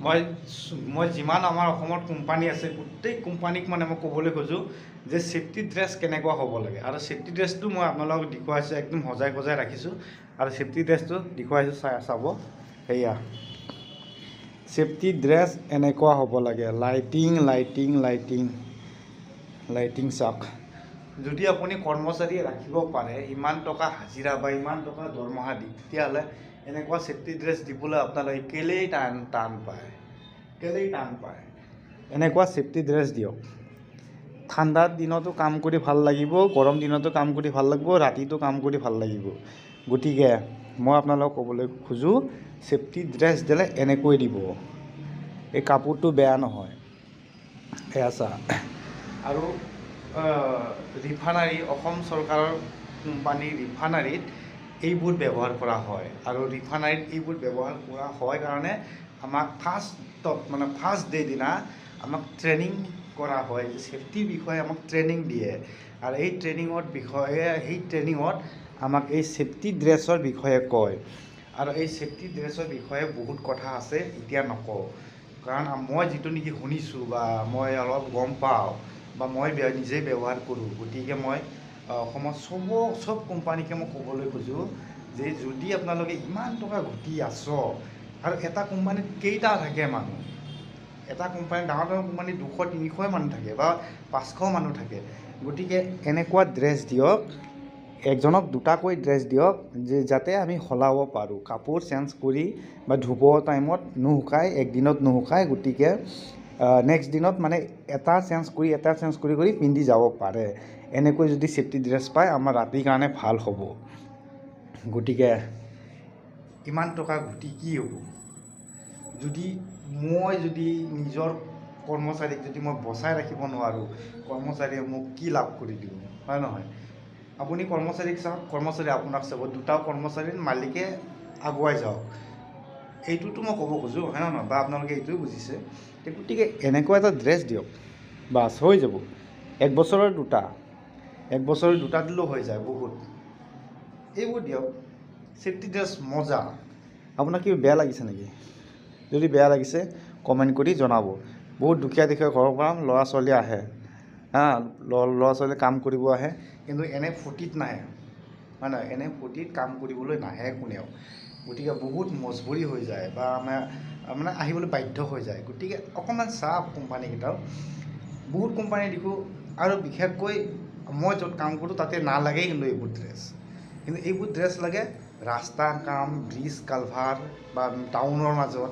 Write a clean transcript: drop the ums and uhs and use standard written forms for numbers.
মই যিমান আমাৰ অসমত কোম্পানী আছে গোটেই কোম্পানীক মানে মই ক'বলৈ খোজোঁ যে ছেফটি ড্ৰেছ কেনেকুৱা হ'ব লাগে আৰু ছেফটি ড্ৰেছটো মই আপোনালোকক দেখুৱাইছোঁ একদম সজাই ৰাখিছোঁ আৰু ছেফটি ড্ৰেছটো দেখুৱাইছোঁ চাব সেয়া ছেফটি ড্ৰেছ এনেকুৱা হ'ব লাগে লাইটিং চাওক যদি আপুনি কৰ্মচাৰী ৰাখিব পাৰে ইমান টকা হাজিৰা বা ইমান টকা দৰমহা দি তেতিয়াহ'লে এনেকুৱা ছেফটি ড্ৰেছ দিবলৈ আপোনালোকে কেলেই টান পায় এনেকুৱা ছেফটি ড্ৰেছ দিয়ক ঠাণ্ডাৰ দিনতো কাম কৰি ভাল লাগিব গৰম দিনতো কাম কৰি ভাল লাগিব ৰাতিটো কাম কৰি ভাল লাগিব গতিকে মই আপোনালোকক ক'বলৈ খোজোঁ ছেফটি ড্ৰেছ দিলে এনেকৈ দিব এই কাপোৰটো বেয়া নহয় এয়া চা আৰু ৰিফাইনাৰী অসম চৰকাৰৰ কোম্পানীৰ ৰিফাইনাৰীত এইবোৰ ব্যৱহাৰ কৰা হয় আৰু ৰিফাইনাৰীত এইবোৰ ব্যৱহাৰ কৰা হয় কাৰণে আমাক ফাৰ্ষ্ট ডে দিনা আমাক ট্ৰেইনিং কৰা হয় ছেফটিৰ বিষয়ে আমাক ট্ৰেইনিং দিয়ে আৰু এই ট্ৰেইনিঙত আমাক এই ছেফটি ড্ৰেছৰ বিষয়ে কয় আৰু এই ছেফটি ড্ৰেছৰ বিষয়ে বহুত কথা আছে এতিয়া নকওঁ কাৰণ মই যিটো নেকি শুনিছোঁ বা মই অলপ গম পাওঁ বা মই নিজেই ব্যৱহাৰ কৰোঁ গতিকে মই অসমত চব কোম্পানীকে মই ক'বলৈ খোজোঁ যে যদি আপোনালোকে ইমান টকা ঘটি আছ আৰু এটা কোম্পানীত কেইটা থাকে মানুহ এটা কোম্পানীত ডাঙৰ কোম্পানীত 200-300 মানুহ থাকে বা 500 মানুহ থাকে গতিকে এনেকুৱা ড্ৰেছ দিয়ক একজনক দুটাকৈ ড্ৰেছ দিয়ক যে যাতে আমি সলাব পাৰোঁ কাপোৰ চেঞ্জ কৰি বা ধুব টাইমত নুশুকায় একদিনত নুশুকায় গতিকে নেক্সট দিনত মানে এটা চেঞ্জ কৰি পিন্ধি যাব পাৰে এনেকৈ যদি ছেফটি ড্ৰেছ পায় আমাৰ ৰাতিৰ কাৰণে ভাল হ'ব গতিকে ইমান টকা ঘটি কি হ'ব যদি নিজৰ কৰ্মচাৰীক যদি মই বচাই ৰাখিব নোৱাৰোঁ কৰ্মচাৰীয়ে মোক কি লাভ কৰি দিব হয় নহয় আপুনি কৰ্মচাৰীক চাওক কৰ্মচাৰী আপোনাক চাব দুটা কৰ্মচাৰীৰ মালিকে আগুৱাই যাওক এইটোতো মই ক'ব খোজোঁ হয় নহয় বা আপোনালোকে এইটোৱে বুজিছে গতিকে এনেকুৱা এটা ড্ৰেছ দিয়ক বাছ হৈ যাব এক বছৰৰ দুটা দিলেও হৈ যায় বহুত এইবোৰ দিয়ক ছেফটি ড্ৰেছ মজা আপোনাৰ কি বেয়া লাগিছে নেকি যদি বেয়া লাগিছে কমেণ্ট কৰি জনাব বহুত দুখীয়া ঘৰৰ পৰা ল'ৰা ছোৱালী আহে ল'ৰা ছোৱালী কাম কৰিব আহে কিন্তু এনে ফূৰ্তিত নাহে হয় নহয় এনে ফূৰ্তিত কাম কৰিবলৈ নাহে কোনেও গতিকে বহুত মজবুৰি হৈ যায় বা মানে আহিবলৈ বাধ্য হৈ যায় গতিকে অকণমান চাওক কোম্পানীকেইটাও বহুত কোম্পানী দেখোঁ আৰু বিশেষকৈ মই য'ত কাম কৰোঁ তাতে নালাগেই কিন্তু এইবোৰ ড্ৰেছ লাগে ৰাস্তা কাম ব্ৰিজ কালভাৰ বা টাউনৰ মাজত